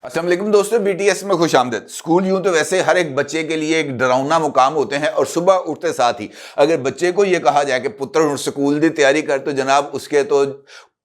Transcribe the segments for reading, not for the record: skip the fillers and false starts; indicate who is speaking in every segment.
Speaker 1: अस्सलाम वालेकुम दोस्तों, बीटीएस में खुश आमदीद। स्कूल यूं तो वैसे हर एक बच्चे के लिए एक डरावना मुकाम होते हैं और सुबह उठते साथ ही अगर बच्चे को ये कहा जाए कि पुत्र स्कूल की तैयारी कर, तो जनाब उसके तो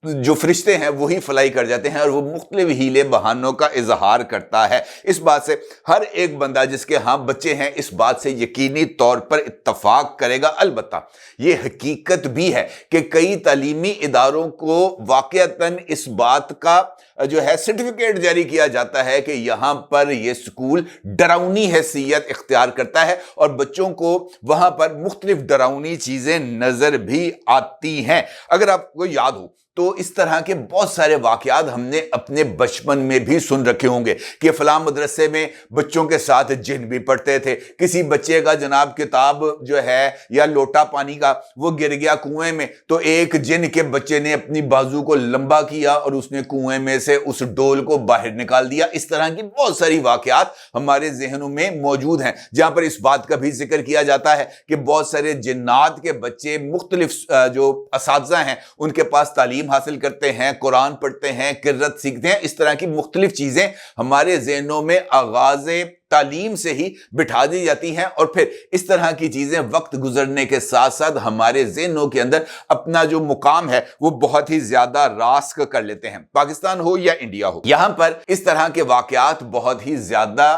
Speaker 1: जो फरिश्ते हैं वही फ्लाई कर जाते हैं और वो मुख्तलिफ हीले बहानों का इजहार करता है। इस बात से हर एक बंदा जिसके हाँ बच्चे हैं इस बात से यकीनी तौर पर इत्तफाक करेगा। अलबत्ता ये हकीकत भी है कि कई तालीमी इदारों को वाकईतन इस बात का जो है सर्टिफिकेट जारी किया जाता है कि यहां पर यह स्कूल डरावनी हैसियत इख्तियार करता है और बच्चों को वहां पर मुख्तलिफ डरावनी चीजें नजर भी आती हैं। अगर आपको याद हो तो इस तरह के बहुत सारे वाकयात हमने अपने बचपन में भी सुन रखे होंगे कि फलां मदरसे में बच्चों के साथ जिन भी पढ़ते थे। किसी बच्चे का जनाब किताब जो है या लोटा पानी का वो गिर गया कुएं में, तो एक जिन के बच्चे ने अपनी बाजू को लंबा किया और उसने कुएं में से उस डोल को बाहर निकाल दिया। इस तरह की बहुत सारी वाकयात हमारे जहनों में मौजूद हैं, जहां पर इस बात का भी जिक्र किया जाता है कि बहुत सारे जिन्नात के बच्चे मुख्तलिफ जो असातिज़ा हैं उनके पास तालीम हासिल करते हैं, कुरान पढ़ते हैं, किरत सीखते हैं। इस तरह की मुख्तलिफ चीजें हमारे ज़हनों में आगाज़े तालीम से ही बिठा दी जाती हैं और फिर इस तरह की चीजें वक्त गुजरने के साथ साथ हमारे ज़हनों के अंदर अपना जो मुकाम है वो बहुत ही ज्यादा रास्क कर लेते हैं। पाकिस्तान हो या इंडिया हो, यहां पर इस तरह के वाकयात बहुत ही ज्यादा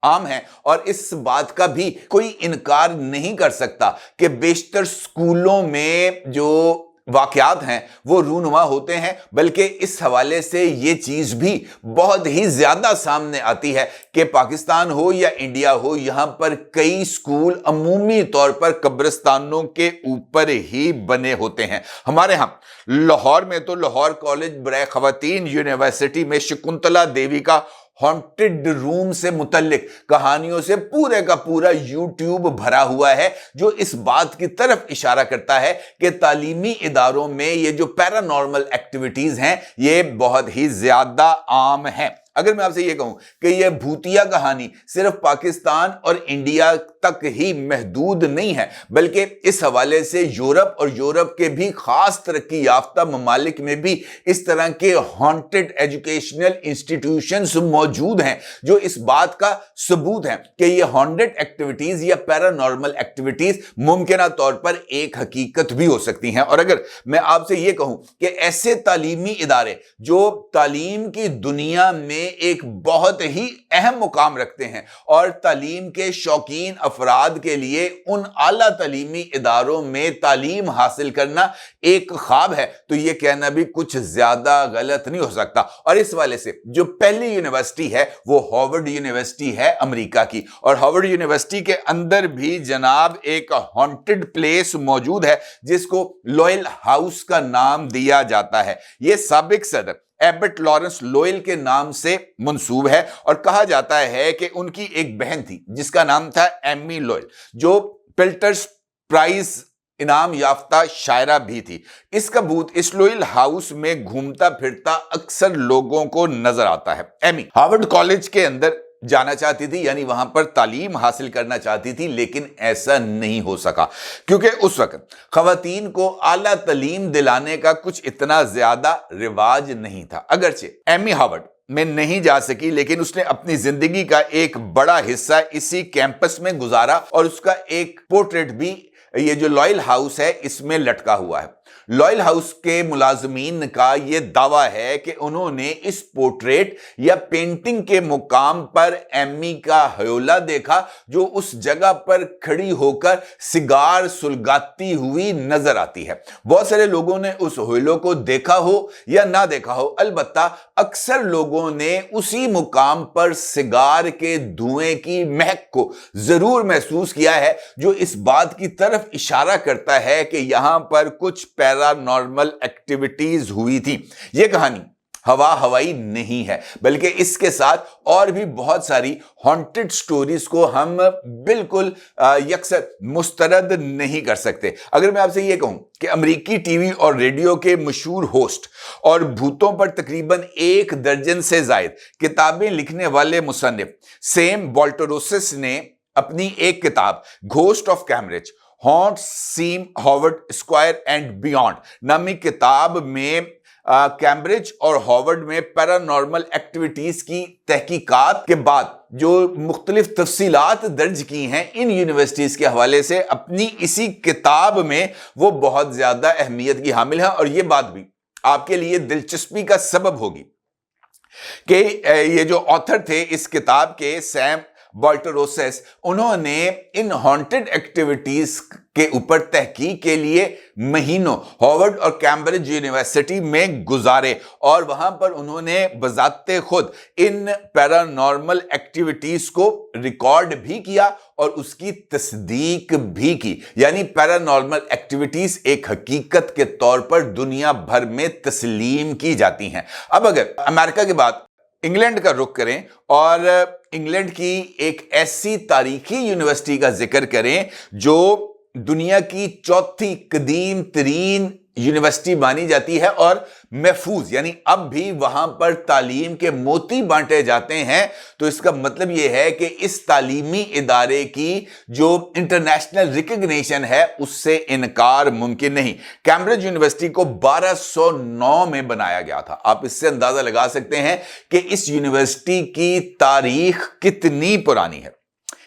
Speaker 1: आम है और इस बात का भी कोई इनकार नहीं कर सकता कि बेशतर स्कूलों में जो वाकयात हैं वो रूनुमा होते हैं। बल्कि इस हवाले से ये चीज भी बहुत ही ज्यादा सामने आती है कि पाकिस्तान हो या इंडिया हो, यहां पर कई स्कूल अमूमी तौर पर कब्रिस्तानों के ऊपर ही बने होते हैं। हमारे यहां लाहौर में तो लाहौर कॉलेज बराए खवातीन यूनिवर्सिटी में शकुंतला देवी का हॉन्टेड रूम से मुतल्लिक कहानियों से पूरे का पूरा यूट्यूब भरा हुआ है, जो इस बात की तरफ इशारा करता है कि तालीमी इदारों में ये जो पैरानॉर्मल एक्टिविटीज हैं ये बहुत ही ज्यादा आम हैं। अगर मैं आपसे ये कहूं कि यह भूतिया कहानी सिर्फ पाकिस्तान और इंडिया तक ही महदूद नहीं है, बल्कि इस हवाले से यूरोप और यूरोप के भी खास तरक्की याफ्ता ममालिक में भी इस तरह के हॉन्टेड एजुकेशनल इंस्टीट्यूशंस मौजूद हैं, जो इस बात का सबूत है कि ये हॉन्टेड एक्टिविटीज या पैरानॉर्मल एक्टिविटीज मुमकिन तौर पर एक हकीकत भी हो सकती हैं। और अगर मैं आपसे ये कहूं कि ऐसे तालीमी इदारे जो तालीम की दुनिया में एक बहुत ही अहम मुकाम रखते हैं और तालीम के शौकीन अफराद के लिए उन आला तालीमी इदारों में तालीम हासिल करना एक ख्वाब है, तो यह कहना भी कुछ ज्यादा गलत नहीं हो सकता। और इस वाले से जो पहली यूनिवर्सिटी है वो हार्वर्ड यूनिवर्सिटी है अमेरिका की, और हार्वर्ड यूनिवर्सिटी के अंदर भी जनाब एक हॉन्टेड प्लेस मौजूद है जिसको लोयल हाउस का नाम दिया जाता है। यह साबिक सदर एबट लॉरेंस लोयल के नाम से मंसूब है और कहा जाता है कि उनकी एक बहन थी जिसका नाम था एमी लोयल, जो पिल्टर्स प्राइज इनाम याफ्ता शायरा भी थी। इसका भूत इस लोयल हाउस में घूमता फिरता अक्सर लोगों को नजर आता है। एमी हार्वर्ड कॉलेज के अंदर जाना चाहती थी, यानी वहां पर तालीम हासिल करना चाहती थी, लेकिन ऐसा नहीं हो सका क्योंकि उस वक्त खवातीन को आला तालीम दिलाने का कुछ इतना ज्यादा रिवाज नहीं था। अगरचे एमी हार्वर्ड में नहीं जा सकी, लेकिन उसने अपनी जिंदगी का एक बड़ा हिस्सा इसी कैंपस में गुजारा और उसका एक पोर्ट्रेट भी ये जो लॉयल हाउस है इसमें लटका हुआ है। लॉयल हाउस के मुलाजमीन का यह दावा है कि उन्होंने इस पोर्ट्रेट या पेंटिंग के मुकाम पर एमी का हयोला देखा, जो उस जगह पर खड़ी होकर सिगार सुलगाती हुई नजर आती है। बहुत सारे लोगों ने उस हयोलो को देखा हो या ना देखा हो, अलबत्ता अक्सर लोगों ने उसी मुकाम पर सिगार के धुएं की महक को जरूर महसूस किया है, जो इस बात की तरफ इशारा करता है कि यहां पर कुछ पैरानॉर्मल एक्टिविटीज हुई थी। यह कहानी हवा हवाई नहीं है, बल्कि इसके साथ और भी बहुत सारी हॉन्टेड स्टोरीज को हम बिल्कुल यकसर मुस्तरद नहीं कर सकते। अगर मैं आपसे यह कहूं कि अमेरिकी टीवी और रेडियो के मशहूर होस्ट और भूतों पर तकरीबन 1 दर्जन से जायद किताबें लिखने वाले मुसन्निफ सैम बाल्टरोसिस ने अपनी एक किताब ghost of Cambridge haunt seem Harvard square and beyond नामी किताब में कैम्ब्रिज और हॉवर्ड में पैरानॉर्मल एक्टिविटीज की तहकीकात के बाद जो मुख्तलिफ तफसीलात दर्ज की हैं इन यूनिवर्सिटीज के हवाले से अपनी इसी किताब में, वो बहुत ज्यादा अहमियत की हामिल है। और ये बात भी आपके लिए दिलचस्पी का सबब होगी कि ये जो ऑथर थे इस किताब के, सैम बॉल्टरोसेस, उन्होंने इन हॉन्टेड एक्टिविटीज के ऊपर तहकीक के लिए महीनों हॉवर्ड और कैम्ब्रिज यूनिवर्सिटी में गुजारे और वहां पर उन्होंने बजाते खुद इन पैरानॉर्मल एक्टिविटीज को रिकॉर्ड भी किया और उसकी तस्दीक भी की। यानी पैरानॉर्मल एक्टिविटीज एक हकीकत के तौर पर दुनिया भर में तस्लीम की जाती हैं। अब अगर अमेरिका के बाद इंग्लैंड का रुख करें और इंग्लैंड की एक ऐसी तारीखी यूनिवर्सिटी का जिक्र करें जो दुनिया की चौथी कदीम तरीन यूनिवर्सिटी मानी जाती है और महफूज, यानी अब भी वहां पर तालीम के मोती बांटे जाते हैं, तो इसका मतलब यह है कि इस तालीमी इदारे की जो इंटरनेशनल रिकग्निशन है उससे इनकार मुमकिन नहीं। कैम्ब्रिज यूनिवर्सिटी को 1209 में बनाया गया था। आप इससे अंदाजा लगा सकते हैं कि इस यूनिवर्सिटी की तारीख कितनी पुरानी है।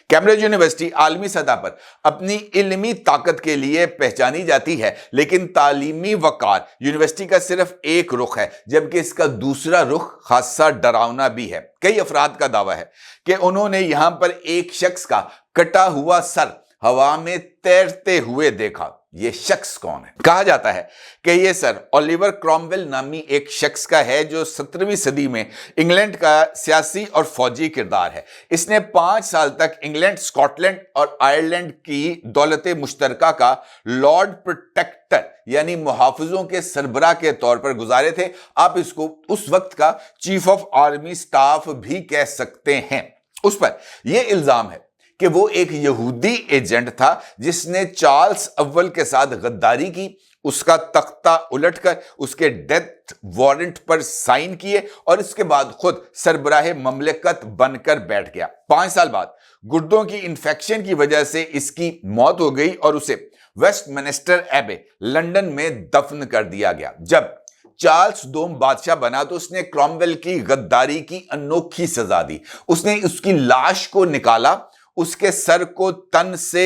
Speaker 1: कैम्ब्रिज यूनिवर्सिटी आलमी सतह पर अपनी इल्मी ताकत के लिए पहचानी जाती है, लेकिन तालीमी वकार यूनिवर्सिटी का सिर्फ एक रुख है, जबकि इसका दूसरा रुख खासा डरावना भी है। कई अफराद का दावा है कि उन्होंने यहां पर एक शख्स का कटा हुआ सर हवा में तैरते हुए देखा। ये शख्स कौन है? कहा जाता है कि ये सर ओलिवर क्रॉमवेल नामी एक शख्स का है जो 17वीं सदी में इंग्लैंड का सियासी और फौजी किरदार है। इसने 5 साल तक इंग्लैंड, स्कॉटलैंड और आयरलैंड की दौलत मुश्तरका का लॉर्ड प्रोटेक्टर यानी मुहाफिजों के सरबराह के तौर पर गुजारे थे। आप इसको उस वक्त का चीफ ऑफ आर्मी स्टाफ भी कह सकते हैं। उस पर यह इल्जाम है कि वो एक यहूदी एजेंट था जिसने चार्ल्स अव्वल के साथ गद्दारी की, उसका तख्ता उलटकर उसके डेथ वारंट पर साइन किए और इसके बाद खुद सरबराह ममलकत बनकर बैठ गया। 5 साल बाद गुर्दों की इन्फेक्शन की वजह से इसकी मौत हो गई और उसे वेस्टमिनिस्टर एबे लंदन में दफन कर दिया गया। जब चार्ल्स दोम बादशाह बना तो उसने क्रॉमवेल की गद्दारी की अनोखी सजा दी। उसने उसकी लाश को निकाला, उसके सर को तन से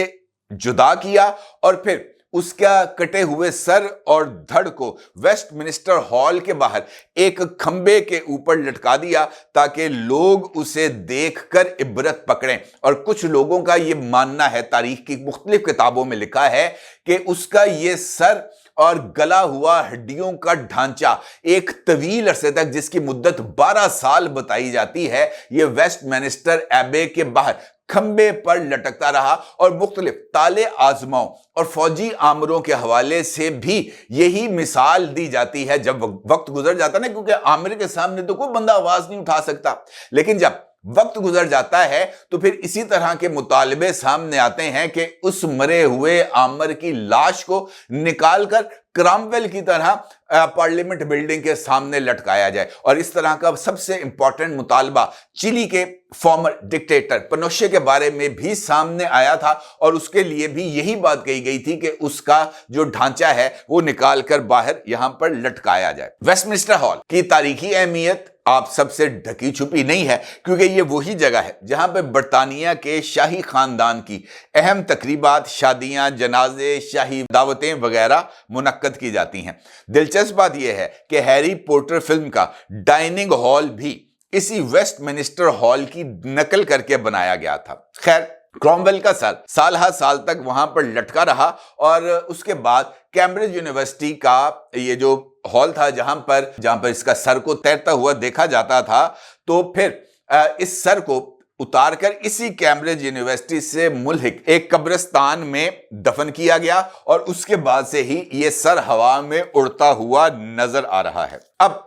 Speaker 1: जुदा किया और फिर उसका कटे हुए सर और धड़ को वेस्टमिनिस्टर हॉल के बाहर एक खंबे के ऊपर लटका दिया ताकि लोग उसे देखकर इबरत पकड़ें। और कुछ लोगों का यह मानना है, तारीख की मुख्तलिफ किताबों में लिखा है कि उसका यह सर और गला हुआ हड्डियों का ढांचा एक तवील अरसे तक, जिसकी मुद्दत 12 साल बताई जाती है, यह वेस्टमिनिस्टर एबे के बाहर खंबे पर लटकता रहा। और मुख्तलिफ ताले आजमाओं और फौजी आमरों के हवाले से भी यही मिसाल दी जाती है। जब वक्त गुजर जाता ना, क्योंकि आमिर के सामने तो कोई बंदा आवाज नहीं उठा सकता, लेकिन जब वक्त गुजर जाता है तो फिर इसी तरह के मुतालबे सामने आते हैं कि उस मरे हुए आमिर की लाश को निकालकर क्रॉमवेल की तरह पार्लियामेंट बिल्डिंग के सामने लटकाया जाए। और इस तरह का सबसे इंपॉर्टेंट मुतालबा चिली के फॉर्मर डिक्टेटर पिनोशे के बारे में भी सामने आया था और उसके लिए भी यही बात कही गई थी कि उसका जो ढांचा है वो निकालकर बाहर यहां पर लटकाया जाए। वेस्टमिनिस्टर हॉल की तारीखी अहमियत आप सबसे ढकी छुपी नहीं है, क्योंकि ये वही जगह है जहां पर बरतानिया के शाही खानदान की अहम तकरीबात, शादियां, जनाजे, शाही दावतें वगैरह मुनक्कद की जाती हैं। दिलचस्प बात यह है कि हैरी पॉटर फिल्म का डाइनिंग हॉल भी इसी वेस्टमिनिस्टर हॉल की नकल करके बनाया गया था। खैर, क्रॉमवेल का सर साल हर साल तक वहां पर लटका रहा और उसके बाद कैम्ब्रिज यूनिवर्सिटी का ये जो हॉल था जहां पर इसका सर को तैरता हुआ देखा जाता था, तो फिर इस सर को उतारकर इसी कैम्ब्रिज यूनिवर्सिटी से मुल्हिक एक कब्रिस्तान में दफन किया गया और उसके बाद से ही यह सर हवा में उड़ता हुआ नजर आ रहा है। अब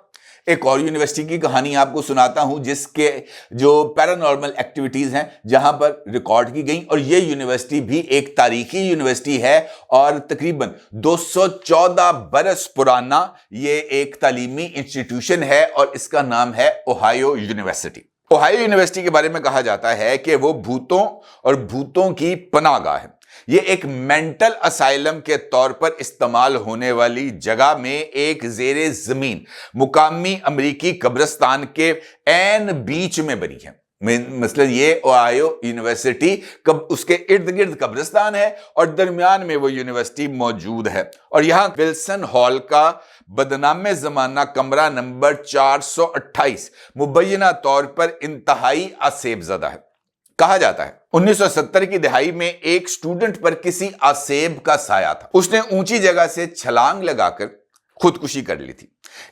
Speaker 1: एक और यूनिवर्सिटी की कहानी आपको सुनाता हूं जिसके जो पैरानॉर्मल एक्टिविटीज हैं जहां पर रिकॉर्ड की गई, और यह यूनिवर्सिटी भी एक तारीखी यूनिवर्सिटी है और तकरीबन 214 बरस पुराना ये एक तालीमी इंस्टीट्यूशन है और इसका नाम है ओहायो यूनिवर्सिटी। ओहायो यूनिवर्सिटी के बारे में कहा जाता है कि वो भूतों और भूतों की पनाहगाह है। یہ ایک مینٹل اسائلم کے طور پر استعمال ہونے والی جگہ میں ایک زیر زمین مقامی امریکی قبرستان کے عین بیچ میں بنی ہے. مثلا یہ اوہایو یونیورسٹی اس کے ارد گرد قبرستان ہے اور درمیان میں وہ یونیورسٹی موجود ہے. اور یہاں ولسن ہال کا بدنام زمانہ کمرہ نمبر 428 مبینہ طور پر انتہائی آسیب زدہ ہے. کہا جاتا ہے 1970 کی دہائی میں ایک سٹوڈنٹ پر کسی آسیب کا سایہ تھا. اس نے اونچی جگہ سے چھلانگ لگا کر خودکشی کر لی تھی.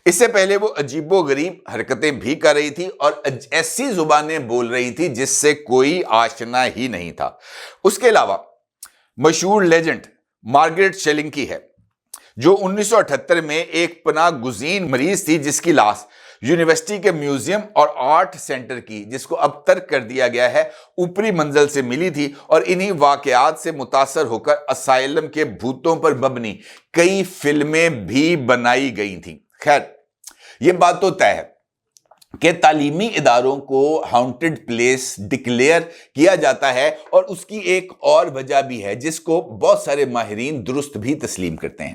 Speaker 1: اس سے پہلے وہ عجیب و غریب حرکتیں بھی کر رہی تھی اور ایسی زبانیں بول رہی تھی جس سے کوئی آشنا ہی نہیں تھا. اس کے علاوہ مشہور لیجنڈ مارگریٹ شیلنگ کی ہے جو 1978 میں ایک پناہ گزین مریض تھی جس کی لاش یونیورسٹی کے میوزیم اور آرٹ سینٹر کی، جس کو اب ترک کر دیا گیا ہے، اوپری منزل سے ملی تھی. اور انہی واقعات سے متاثر ہو کر اسائلم کے بھوتوں پر مبنی کئی فلمیں بھی بنائی گئی تھیں. خیر، یہ بات تو طے ہے کہ تعلیمی اداروں کو ہانٹڈ پلیس ڈکلیئر کیا جاتا ہے، اور اس کی ایک اور وجہ بھی ہے جس کو بہت سارے ماہرین درست بھی تسلیم کرتے ہیں.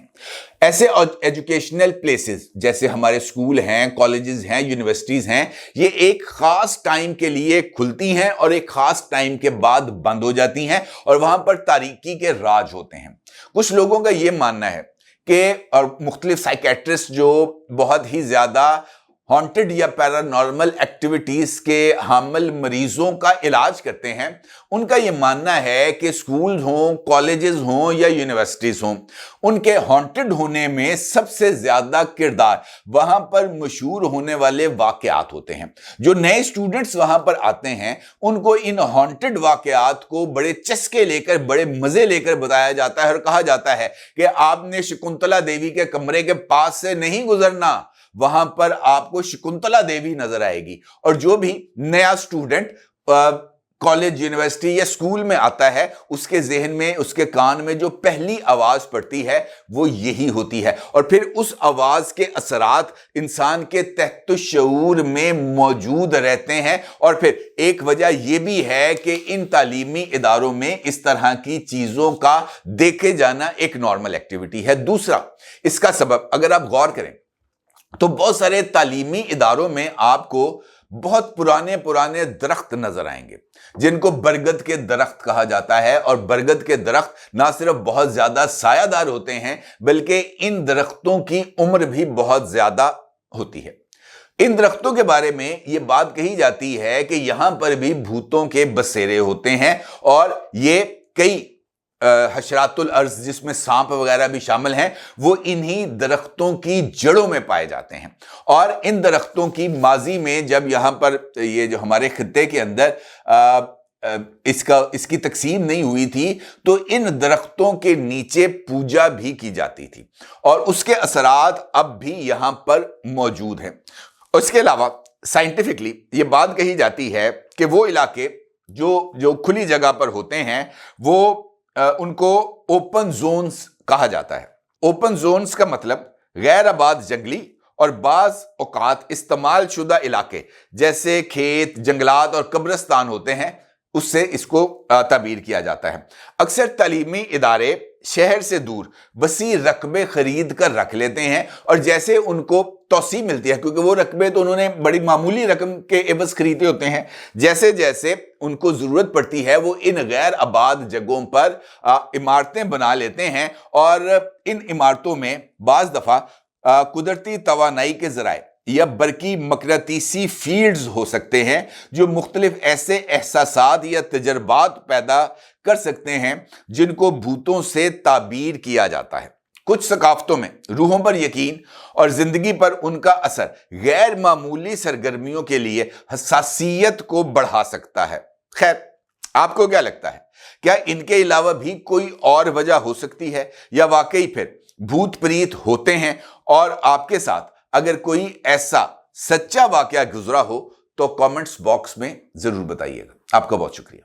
Speaker 1: ایسے ایجوکیشنل پلیسز جیسے ہمارے اسکول ہیں، کالجز ہیں، یونیورسٹیز ہیں، یہ ایک خاص ٹائم کے لیے کھلتی ہیں اور ایک خاص ٹائم کے بعد بند ہو جاتی ہیں، اور وہاں پر تاریکی کے راج ہوتے ہیں. کچھ لوگوں کا یہ ماننا ہے کہ، اور مختلف سائیکیٹرسٹ جو بہت ہی زیادہ ہانٹڈ یا پیرانارمل ایکٹیویٹیز کے حامل مریضوں کا علاج کرتے ہیں، ان کا یہ ماننا ہے کہ سکولز ہوں، کالجز ہوں یا یونیورسٹیز ہوں، ان کے ہانٹڈ ہونے میں سب سے زیادہ کردار وہاں پر مشہور ہونے والے واقعات ہوتے ہیں. جو نئے سٹوڈنٹس وہاں پر آتے ہیں ان کو ان ہانٹڈ واقعات کو بڑے چسکے لے کر، بڑے مزے لے کر بتایا جاتا ہے، اور کہا جاتا ہے کہ آپ نے شکنتلا دیوی کے کمرے کے پاس سے نہیں گزرنا، وہاں پر آپ کو شکنتلا دیوی نظر آئے گی. اور جو بھی نیا سٹوڈنٹ کالج، یونیورسٹی یا سکول میں آتا ہے، اس کے ذہن میں، اس کے کان میں جو پہلی آواز پڑتی ہے وہ یہی ہوتی ہے، اور پھر اس آواز کے اثرات انسان کے تحت الشعور میں موجود رہتے ہیں. اور پھر ایک وجہ یہ بھی ہے کہ ان تعلیمی اداروں میں اس طرح کی چیزوں کا دیکھے جانا ایک نارمل ایکٹیویٹی ہے. دوسرا اس کا سبب اگر آپ غور کریں تو بہت سارے تعلیمی اداروں میں آپ کو بہت پرانے درخت نظر آئیں گے جن کو برگد کے درخت کہا جاتا ہے. اور برگد کے درخت نہ صرف بہت زیادہ سایہ دار ہوتے ہیں بلکہ ان درختوں کی عمر بھی بہت زیادہ ہوتی ہے. ان درختوں کے بارے میں یہ بات کہی جاتی ہے کہ یہاں پر بھی بھوتوں کے بسیرے ہوتے ہیں، اور یہ کئی حشرات الارض جس میں سانپ وغیرہ بھی شامل ہیں وہ انہی درختوں کی جڑوں میں پائے جاتے ہیں. اور ان درختوں کی ماضی میں جب یہاں پر یہ جو ہمارے خطے کے اندر اس کی تقسیم نہیں ہوئی تھی تو ان درختوں کے نیچے پوجا بھی کی جاتی تھی، اور اس کے اثرات اب بھی یہاں پر موجود ہیں. اس کے علاوہ سائنٹیفکلی یہ بات کہی جاتی ہے کہ وہ علاقے جو کھلی جگہ پر ہوتے ہیں وہ ان کو اوپن زونز کہا جاتا ہے. اوپن زونز کا مطلب غیر آباد جنگلی اور بعض اوقات استعمال شدہ علاقے جیسے کھیت، جنگلات اور قبرستان ہوتے ہیں، اس سے اس کو تعبیر کیا جاتا ہے. اکثر تعلیمی ادارے شہر سے دور وسیع رقبے خرید کر رکھ لیتے ہیں، اور جیسے ان کو توسیع ملتی ہے، کیونکہ وہ رقبے تو انہوں نے بڑی معمولی رقم کے عوض خریدے ہوتے ہیں، جیسے جیسے ان کو ضرورت پڑتی ہے وہ ان غیر آباد جگہوں پر عمارتیں بنا لیتے ہیں. اور ان عمارتوں میں بعض دفعہ قدرتی توانائی کے ذرائع یا برقی مقناطیسی فیلڈز ہو سکتے ہیں جو مختلف ایسے احساسات یا تجربات پیدا کر سکتے ہیں جن کو بھوتوں سے تعبیر کیا جاتا ہے. کچھ ثقافتوں میں روحوں پر یقین اور زندگی پر ان کا اثر غیر معمولی سرگرمیوں کے لیے حساسیت کو بڑھا سکتا ہے. خیر، آپ کو کیا لگتا ہے؟ کیا ان کے علاوہ بھی کوئی اور وجہ ہو سکتی ہے، یا واقعی پھر بھوت پریت ہوتے ہیں؟ اور آپ کے ساتھ اگر کوئی ایسا سچا واقعہ گزرا ہو تو کامنٹس باکس میں ضرور بتائیے گا. آپ کا بہت شکریہ.